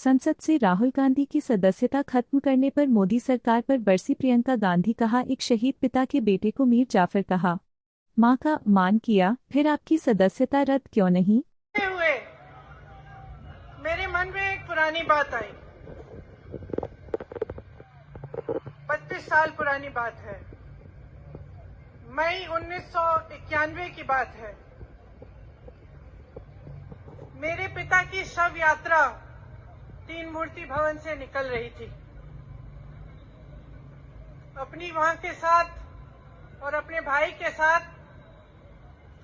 संसद से राहुल गांधी की सदस्यता खत्म करने पर मोदी सरकार पर बरसी प्रियंका गांधी। कहा, एक शहीद पिता के बेटे को मीर जाफर कहा, मां का अपमान किया, फिर आपकी सदस्यता रद्द क्यों नहीं हुए। मेरे मन में एक पुरानी बात आई, 32 साल पुरानी बात है। मई 1991 की बात है। मेरे पिता की शव यात्रा तीन मूर्ति भवन से निकल रही थी। अपनी मां के साथ और अपने भाई के साथ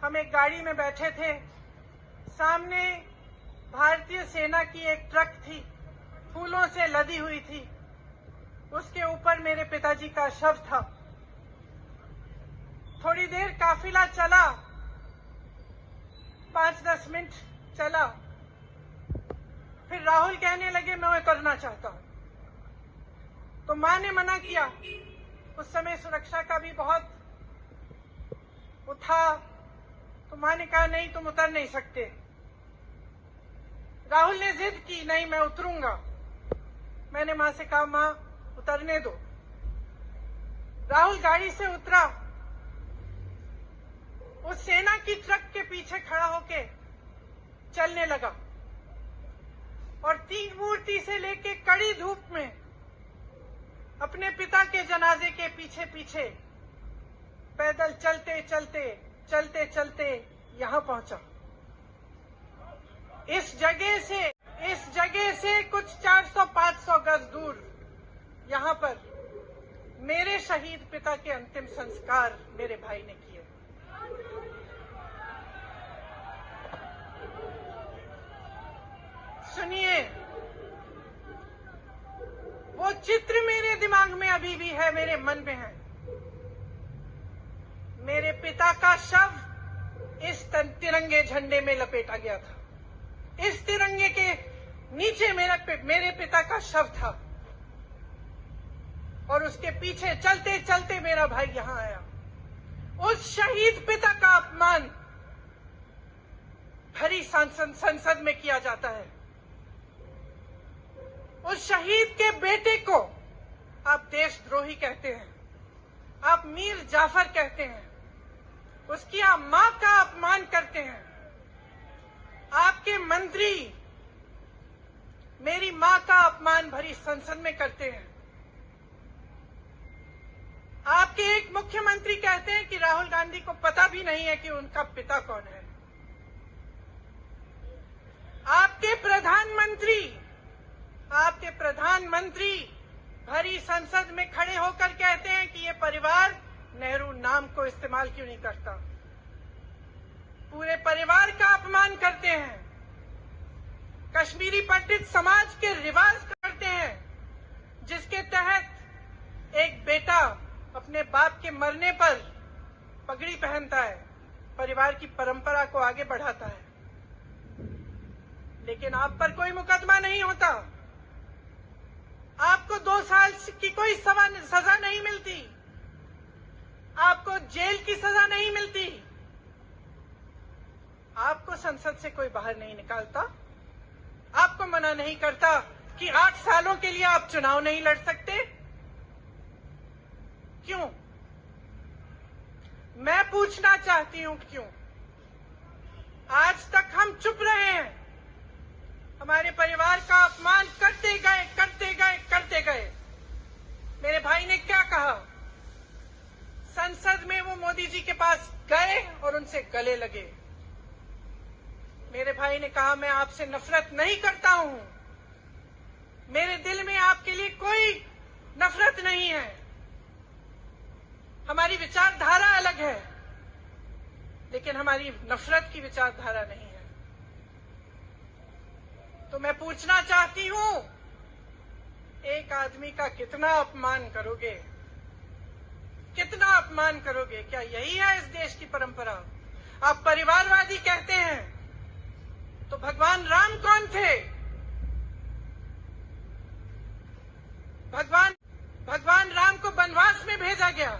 हम एक गाड़ी में बैठे थे। सामने भारतीय सेना की एक ट्रक थी, फूलों से लदी हुई थी। उसके ऊपर मेरे पिताजी का शव था। थोड़ी देर काफिला चला, 5-10 मिनट चला। फिर राहुल कहने लगे, मैं उतरना चाहता हूं। तो मां ने मना किया। उस समय सुरक्षा का भी बहुत वो था, तो मां ने कहा, नहीं, तुम उतर नहीं सकते। राहुल ने जिद की, नहीं, मैं उतरूंगा। मैंने मां से कहा, मां, उतरने दो। राहुल गाड़ी से उतरा। उस सेना की ट्रक के पीछे खड़ा होके चलने लगा और तीन मूर्ति से लेके कड़ी धूप में अपने पिता के जनाजे के पीछे पीछे पैदल चलते चलते चलते चलते यहां पहुंचा। इस जगह से कुछ 400-500 गज दूर यहां पर मेरे शहीद पिता के अंतिम संस्कार मेरे भाई ने किए। सुनिए, वो चित्र मेरे दिमाग में अभी भी है, मेरे मन में है। मेरे पिता का शव इस तिरंगे झंडे में लपेटा गया था। इस तिरंगे के नीचे मेरे पिता का शव था और उसके पीछे चलते चलते मेरा भाई यहां आया। उस शहीद पिता का अपमान भरी संसद में किया जाता है। उस शहीद के बेटे को आप देशद्रोही कहते हैं, आप मीर जाफर कहते हैं, उसकी आप मां का अपमान करते हैं। आपके मंत्री मेरी मां का अपमान भरी संसद में करते हैं। आपके एक मुख्यमंत्री कहते हैं कि राहुल गांधी को पता भी नहीं है कि उनका पिता कौन है। आपके प्रधानमंत्री भरी संसद में खड़े होकर कहते हैं कि ये परिवार नेहरू नाम को इस्तेमाल क्यों नहीं करता। पूरे परिवार का अपमान करते हैं। कश्मीरी पंडित समाज के रिवाज करते हैं, जिसके तहत एक बेटा अपने बाप के मरने पर पगड़ी पहनता है, परिवार की परंपरा को आगे बढ़ाता है। लेकिन आप पर कोई मुकदमा नहीं होता, आपको 2 साल की कोई सजा नहीं मिलती, आपको जेल की सजा नहीं मिलती, आपको संसद से कोई बाहर नहीं निकालता, आपको मना नहीं करता कि 8 सालों के लिए आप चुनाव नहीं लड़ सकते। क्यों? मैं पूछना चाहती हूं, क्यों? आज तक हम चुप रहे हैं, हमारे परिवार का अपमान करते गए। मेरे भाई ने क्या कहा? संसद में वो मोदी जी के पास गए और उनसे गले लगे। मेरे भाई ने कहा, मैं आपसे नफरत नहीं करता हूं, मेरे दिल में आपके लिए कोई नफरत नहीं है, हमारी विचारधारा अलग है, लेकिन हमारी नफरत की विचारधारा नहीं है। तो मैं पूछना चाहती हूं, एक आदमी का कितना अपमान करोगे? कितना अपमान करोगे? क्या यही है इस देश की परंपरा? आप परिवारवादी कहते हैं, तो भगवान राम कौन थे? भगवान राम को वनवास में भेजा गया।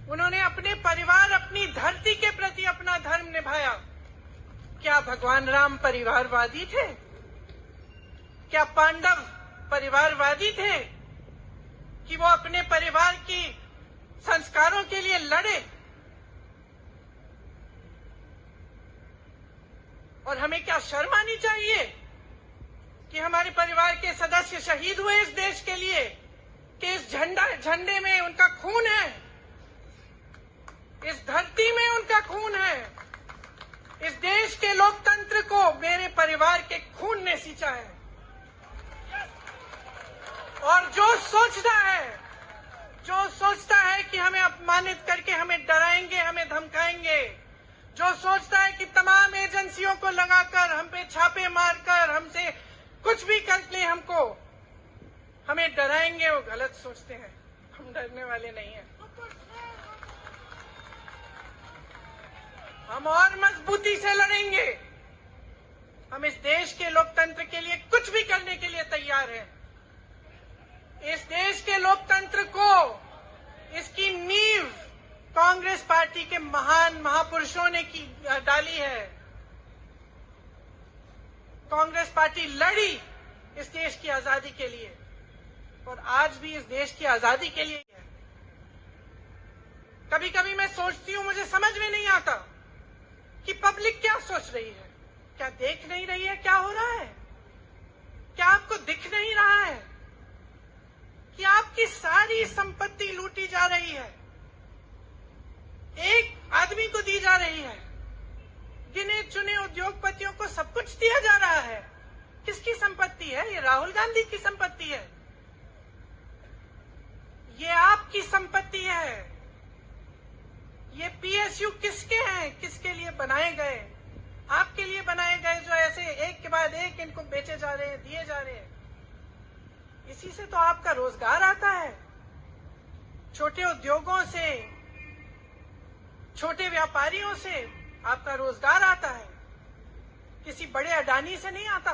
उन्होंने अपने परिवार, अपनी धरती के प्रति अपना धर्म निभाया। क्या भगवान राम परिवारवादी थे? क्या पांडव परिवारवादी थे कि वो अपने परिवार की संस्कारों के लिए लड़े? और हमें क्या शर्म आनी चाहिए कि हमारे परिवार के सदस्य शहीद हुए इस देश के लिए, कि इस झंडे में उनका खून है, इस धरती में उनका खून है। इस देश के लोकतंत्र को मेरे परिवार के खून ने सींचा है। और जो सोचता है कि हमें अपमानित करके हमें डराएंगे, हमें धमकाएंगे, जो सोचता है कि तमाम एजेंसियों को लगाकर हम पे छापे मारकर हमसे कुछ भी कर ले, हमें डराएंगे, वो गलत सोचते हैं। हम डरने वाले नहीं हैं। हम और मजबूती से लड़ेंगे। हम इस देश के लोकतंत्र के लिए कुछ भी करने के लिए तैयार हैं। इस देश के लोकतंत्र को, इसकी नींव कांग्रेस पार्टी के महान महापुरुषों ने डाली है। कांग्रेस पार्टी लड़ी इस देश की आजादी के लिए और आज भी इस देश की आजादी के लिए है। कभी कभी मैं सोचती हूं, मुझे समझ में नहीं आता कि पब्लिक क्या सोच रही है। क्या देख नहीं रही है क्या हो रहा है? क्या आपको दिख नहीं रहा है कि आपकी सारी संपत्ति लूटी जा रही है, एक आदमी को दी जा रही है, गिने चुने उद्योगपतियों को सब कुछ दिया जा रहा है? किसकी संपत्ति है? ये राहुल गांधी की संपत्ति है, ये आपकी संपत्ति है। ये पीएसयू किसके हैं? किसके लिए बनाए गए? आपके लिए बनाए गए, जो ऐसे एक के बाद एक इनको बेचे जा रहे हैं, दिए जा रहे हैं। इसी से तो आपका रोजगार आता है। छोटे उद्योगों से, छोटे व्यापारियों से आपका रोजगार आता है। किसी बड़े अडानी से नहीं आता।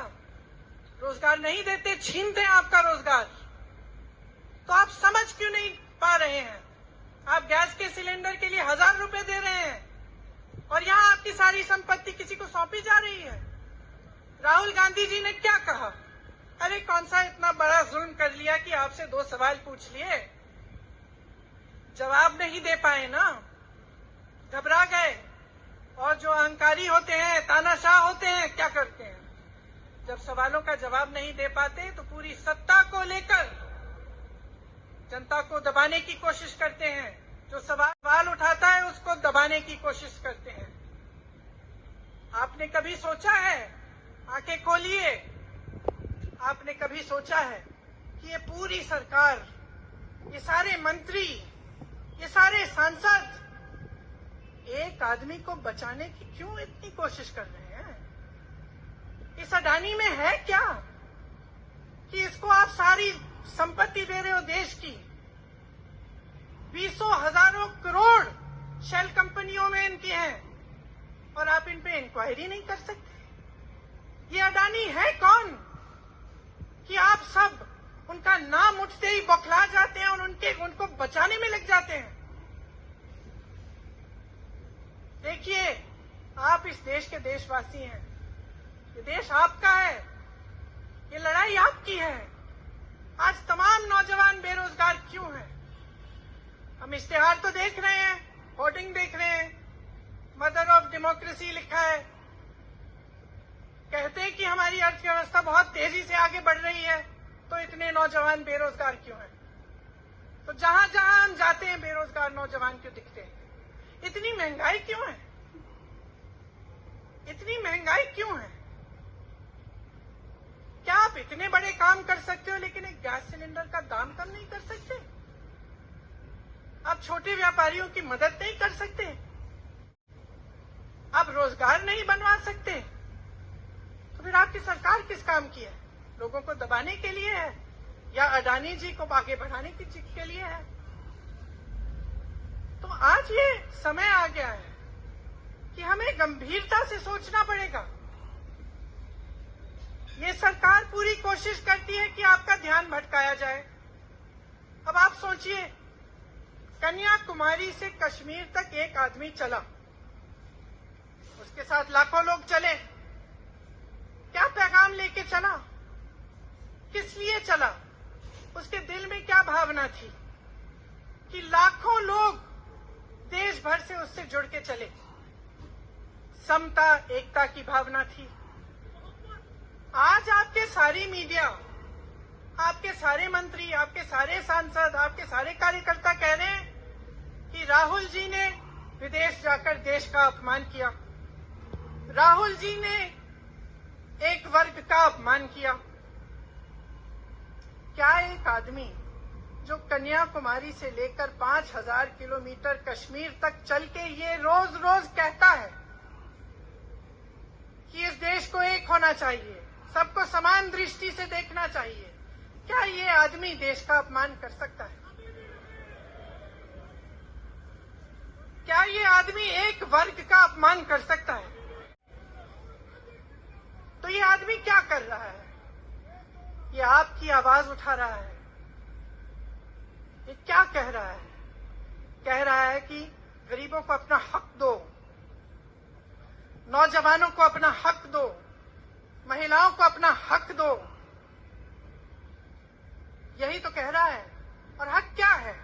रोजगार नहीं देते, छीनते हैं आपका रोजगार। तो आप समझ क्यों नहीं पा रहे हैं? आप गैस के सिलेंडर के लिए 1000 रुपए दे रहे हैं और यहां आपकी सारी संपत्ति किसी को सौंपी जा रही है। राहुल गांधी जी ने क्या कहा? अरे कौन सा इतना बड़ा जुल्म कर लिया कि आपसे 2 सवाल पूछ लिए, जवाब नहीं दे पाए ना, घबरा गए। और जो अहंकारी होते हैं, तानाशाह होते हैं, क्या करते हैं? जब सवालों का जवाब नहीं दे पाते तो पूरी सत्ता को लेकर जनता को दबाने की कोशिश करते हैं। जो सवाल उठाता है उसको दबाने की कोशिश करते हैं। आपने कभी सोचा है, आंखें खोलिए, आपने कभी सोचा है कि ये पूरी सरकार, ये सारे मंत्री, ये सारे सांसद एक आदमी को बचाने की क्यों इतनी कोशिश कर रहे हैं? इस अडानी में है क्या कि इसको आप सारी संपत्ति दे रहे हो देश की? 20 हजारों करोड़ शेल कंपनियों में इनकी हैं और आप इन पे इंक्वायरी नहीं कर सकते। ये अडानी है कौन कि आप सब उनका नाम उठते ही बौखला जाते हैं और उनको बचाने में लग जाते हैं? देखिए, आप इस देश के देशवासी हैं, ये देश आपका है, ये लड़ाई आपकी है। आज तमाम नौजवान बेरोजगार क्यों हैं? हम इश्तेहार तो देख रहे हैं, होर्डिंग देख रहे हैं, मदर ऑफ डेमोक्रेसी लिखा है, कहते हैं कि हमारी अर्थव्यवस्था बहुत तेजी से आगे बढ़ रही है, तो इतने नौजवान बेरोजगार क्यों हैं? तो जहां जहां हम जाते हैं बेरोजगार नौजवान क्यों दिखते हैं? इतनी महंगाई क्यों है? इतनी महंगाई क्यों है? क्या आप इतने बड़े काम कर सकते हो लेकिन एक गैस सिलेंडर का दाम कम नहीं कर सकते? आप छोटे व्यापारियों की मदद नहीं कर सकते? आप रोजगार नहीं बनवा सकते? तो फिर आपकी सरकार किस काम की है? लोगों को दबाने के लिए है या अडानी जी को आगे बढ़ाने के लिए है? तो आज ये समय आ गया है कि हमें गंभीरता से सोचना पड़ेगा। ये सरकार पूरी कोशिश करती है कि आपका ध्यान भटकाया जाए। अब आप सोचिए, कन्याकुमारी से कश्मीर तक एक आदमी चला, उसके साथ लाखों लोग चले, क्या पैगाम लेके चला? किस लिए चला, उसके दिल में क्या भावना थी कि लाखों लोग देश भर से उससे जुड़ के चले। समता, एकता की भावना थी। आज आपके सारी मीडिया, आपके सारे मंत्री, आपके सारे सांसद, आपके सारे कार्यकर्ता कह रहे हैं कि राहुल जी ने विदेश जाकर देश का अपमान किया, राहुल जी ने एक वर्ग का अपमान किया। क्या एक आदमी जो कन्याकुमारी से लेकर 5000 किलोमीटर कश्मीर तक चल के ये रोज रोज कहता है कि इस देश को एक होना चाहिए, सबको समान दृष्टि से देखना चाहिए, क्या ये आदमी देश का अपमान कर सकता है? क्या ये आदमी एक वर्ग का अपमान कर सकता है? तो ये आदमी क्या कर रहा है? ये आपकी आवाज उठा रहा है। ये क्या कह रहा है? कह रहा है कि गरीबों को अपना हक दो, नौजवानों को अपना हक दो, महिलाओं को अपना हक दो। यही तो कह रहा है। और हक क्या है?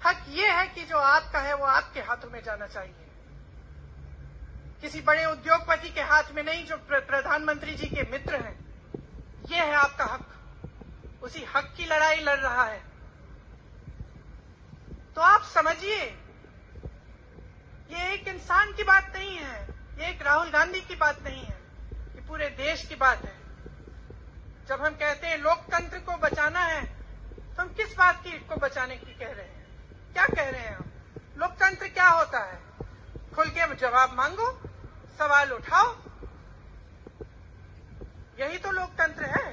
हक ये है कि जो आपका है वो आपके हाथों में जाना चाहिए, किसी बड़े उद्योगपति के हाथ में नहीं जो प्रधानमंत्री जी के मित्र हैं। ये है आपका हक। उसी हक की लड़ाई लड़ रहा है। तो आप समझिए, ये एक इंसान की बात नहीं है, ये एक राहुल गांधी की बात नहीं है, ये पूरे देश की बात है। जब हम कहते हैं लोकतंत्र को बचाना है, तो हम किस बात की को बचाने की कह रहे हैं? क्या कह रहे हैं हम? लोकतंत्र क्या होता है? खुल के जवाब मांगो, सवाल उठाओ। यही तो लोकतंत्र है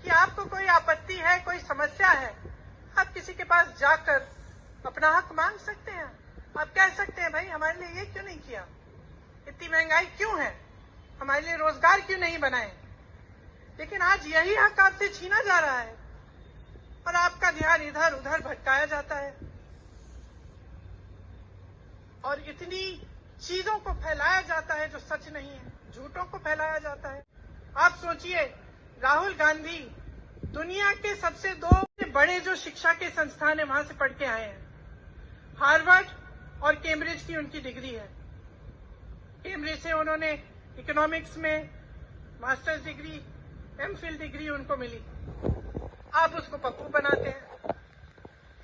कि आपको कोई आपत्ति है, कोई समस्या है, आप किसी के पास जाकर अपना हक मांग सकते हैं। आप कह सकते हैं, भाई हमारे लिए ये क्यों नहीं किया, इतनी महंगाई क्यों है, हमारे लिए रोजगार क्यों नहीं बनाए। लेकिन आज यही हक आपसे छीना जा रहा है और आपका ध्यान इधर उधर भटकाया जाता है और इतनी चीजों को फैलाया जाता है जो सच नहीं है, झूठों को फैलाया जाता है। आप सोचिए, राहुल गांधी दुनिया के सबसे 2 बड़े जो शिक्षा के संस्थान है वहां से पढ़ के आए हैं। हार्वर्ड और कैम्ब्रिज की उनकी डिग्री है। कैम्ब्रिज से उन्होंने इकोनॉमिक्स में मास्टर्स डिग्री, एमफिल डिग्री उनको मिली। आप उसको पप्पू बनाते हैं।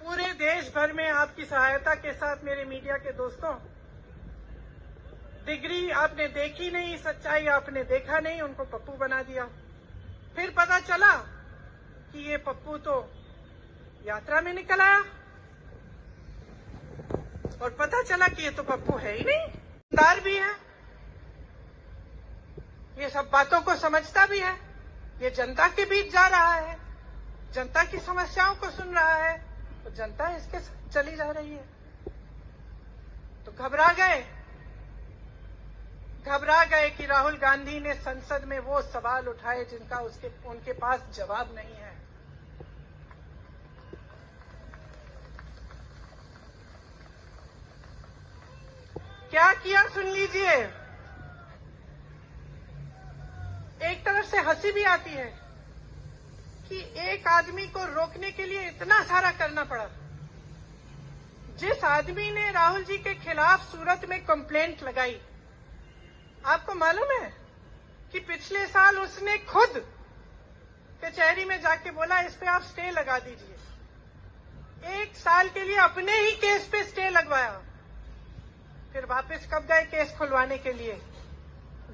पूरे देश भर में आपकी सहायता के साथ मेरे मीडिया के दोस्तों, डिग्री आपने देखी नहीं, सच्चाई आपने देखा नहीं, उनको पप्पू बना दिया। फिर पता चला कि ये पप्पू तो यात्रा में निकल आया और पता चला कि ये तो पप्पू है ही नहीं, ईमानदार भी है, ये सब बातों को समझता भी है, ये जनता के बीच जा रहा है, जनता की समस्याओं को सुन रहा है, तो जनता इसके साथ चली जा रही है। तो घबरा गए कि राहुल गांधी ने संसद में वो सवाल उठाए जिनका उनके पास जवाब नहीं है। क्या किया सुन लीजिए। एक तरफ से हंसी भी आती है कि एक आदमी को रोकने के लिए इतना सारा करना पड़ा। जिस आदमी ने राहुल जी के खिलाफ सूरत में कंप्लेंट लगाई, आपको मालूम है कि पिछले साल उसने खुद कचहरी में जाके बोला इस पे आप स्टे लगा दीजिए। 1 साल के लिए अपने ही केस पे स्टे लगवाया। फिर वापस कब गए केस खुलवाने के लिए?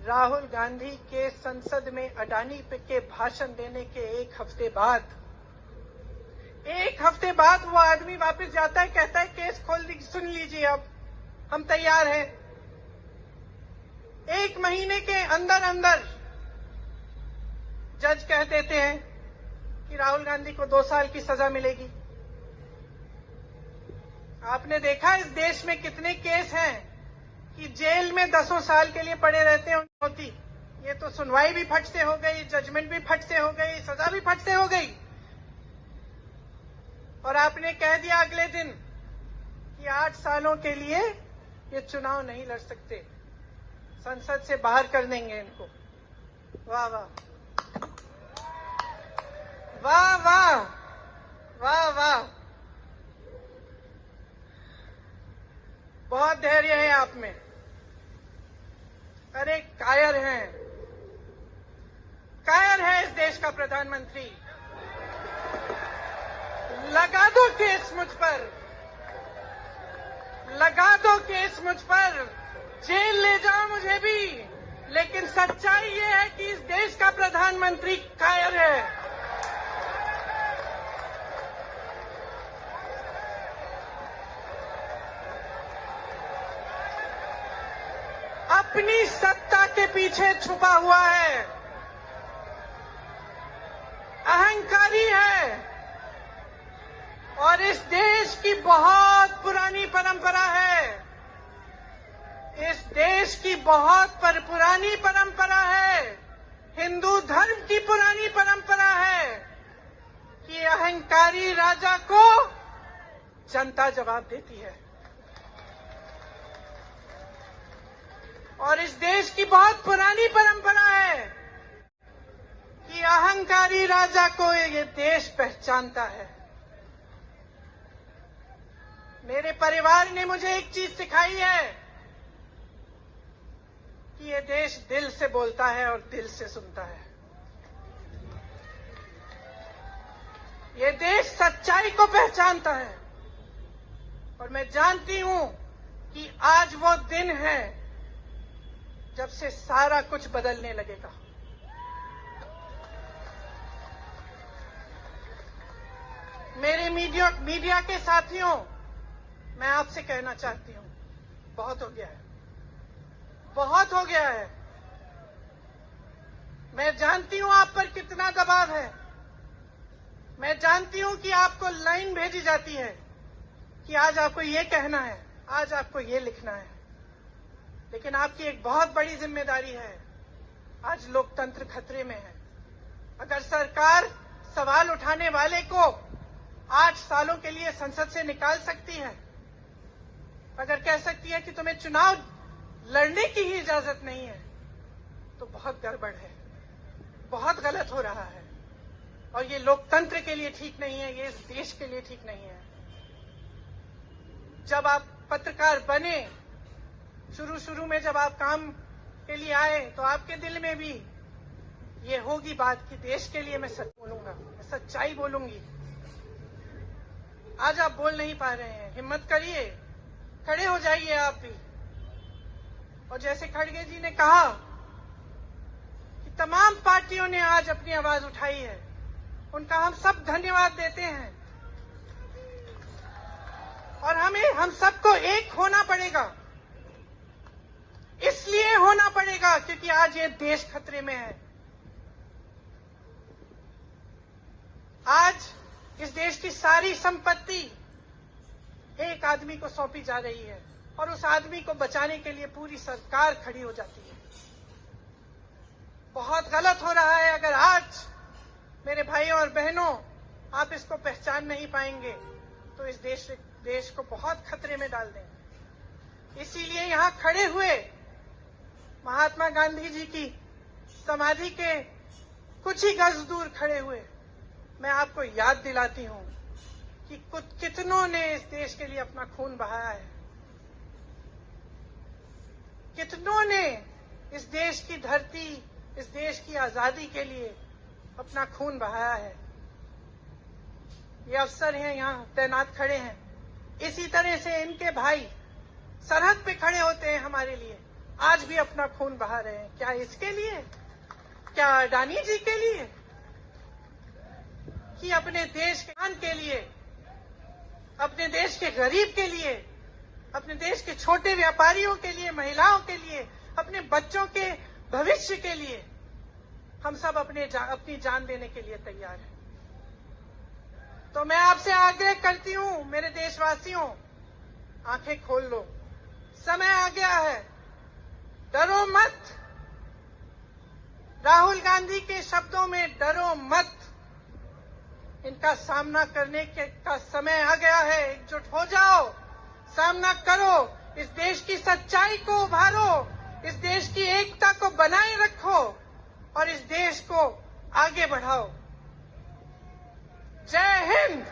राहुल गांधी के संसद में अडानी के भाषण देने के 1 हफ्ते बाद। 1 हफ्ते बाद वो आदमी वापस जाता है, कहता है केस सुन लीजिए, अब हम तैयार हैं। 1 महीने के अंदर अंदर जज कह देते हैं कि राहुल गांधी को 2 साल की सजा मिलेगी। आपने देखा इस देश में कितने केस हैं कि जेल में 10 साल के लिए पड़े रहते हैं होती। ये तो सुनवाई भी फट से हो गई, जजमेंट भी फट से हो गई, सजा भी फट से हो गई। और आपने कह दिया अगले दिन कि 8 सालों के लिए ये चुनाव नहीं लड़ सकते, संसद से बाहर कर देंगे इनको। वाह वाह। वाह वाह वाह वाह, बहुत धैर्य है आप में। अरे कायर हैं, कायर है इस देश का प्रधानमंत्री। लगा दो केस मुझ पर, लगा दो केस मुझ पर, जेल ले जाओ मुझे भी, लेकिन सच्चाई ये है कि इस देश का प्रधानमंत्री कायर है। अपनी सत्ता के पीछे छुपा हुआ है, अहंकारी है, और इस देश की बहुत पुरानी परंपरा है, इस देश की बहुत पुरानी परंपरा है, हिंदू धर्म की पुरानी परंपरा है कि अहंकारी राजा को जनता जवाब देती है। और इस देश की बहुत पुरानी परंपरा है कि अहंकारी राजा को ये देश पहचानता है। मेरे परिवार ने मुझे एक चीज सिखाई है कि ये देश दिल से बोलता है और दिल से सुनता है। ये देश सच्चाई को पहचानता है, और मैं जानती हूं कि आज वो दिन है जब से सारा कुछ बदलने लगेगा। मेरे मीडिया के साथियों, मैं आपसे कहना चाहती हूं, बहुत हो गया है, बहुत हो गया है। मैं जानती हूं आप पर कितना दबाव है, मैं जानती हूं कि आपको लाइन भेजी जाती है कि आज आपको ये कहना है, आज आपको ये लिखना है, लेकिन आपकी एक बहुत बड़ी जिम्मेदारी है। आज लोकतंत्र खतरे में है। अगर सरकार सवाल उठाने वाले को 8 सालों के लिए संसद से निकाल सकती है, अगर कह सकती है कि तुम्हें चुनाव लड़ने की ही इजाजत नहीं है, तो बहुत गड़बड़ है, बहुत गलत हो रहा है, और ये लोकतंत्र के लिए ठीक नहीं है, ये इस देश के लिए ठीक नहीं है। जब आप पत्रकार बने, शुरू में जब आप काम के लिए आए, तो आपके दिल में भी ये होगी बात कि देश के लिए मैं सच बोलूंगा, मैं सच्चाई बोलूंगी। आज आप बोल नहीं पा रहे हैं, हिम्मत करिए, खड़े हो जाइए आप भी। और जैसे खड़गे जी ने कहा कि तमाम पार्टियों ने आज अपनी आवाज उठाई है, उनका हम सब धन्यवाद देते हैं। और हम सबको एक होना पड़ेगा, इसलिए होना पड़ेगा क्योंकि आज ये देश खतरे में है। आज इस देश की सारी संपत्ति एक आदमी को सौंपी जा रही है, और उस आदमी को बचाने के लिए पूरी सरकार खड़ी हो जाती है। बहुत गलत हो रहा है। अगर आज मेरे भाइयों और बहनों आप इसको पहचान नहीं पाएंगे, तो इस देश को बहुत खतरे में डाल देंगे। इसीलिए यहां खड़े हुए महात्मा गांधी जी की समाधि के कुछ ही गज दूर खड़े हुए मैं आपको याद दिलाती हूं कि कितनों ने इस देश के लिए अपना खून बहाया है, कितनों ने इस देश की धरती, इस देश की आजादी के लिए अपना खून बहाया है। ये अफसर हैं, यहां तैनात खड़े हैं, इसी तरह से इनके भाई सरहद पे खड़े होते हैं हमारे लिए, आज भी अपना खून बहा रहे हैं। क्या इसके लिए? क्या अडानी जी के लिए? कि अपने देश के लिए, अपने देश के गरीब के लिए, अपने देश के छोटे व्यापारियों के लिए, महिलाओं के लिए, अपने बच्चों के भविष्य के लिए हम सब अपनी जान देने के लिए तैयार हैं। तो मैं आपसे आग्रह करती हूं, मेरे देशवासियों, आंखें खोल लो, समय आ गया है, डरो मत। राहुल गांधी के शब्दों में डरो मत, इनका सामना करने का समय आ गया है। एकजुट हो जाओ, सामना करो, इस देश की सच्चाई को उभारो, इस देश की एकता को बनाए रखो और इस देश को आगे बढ़ाओ। जय हिंद।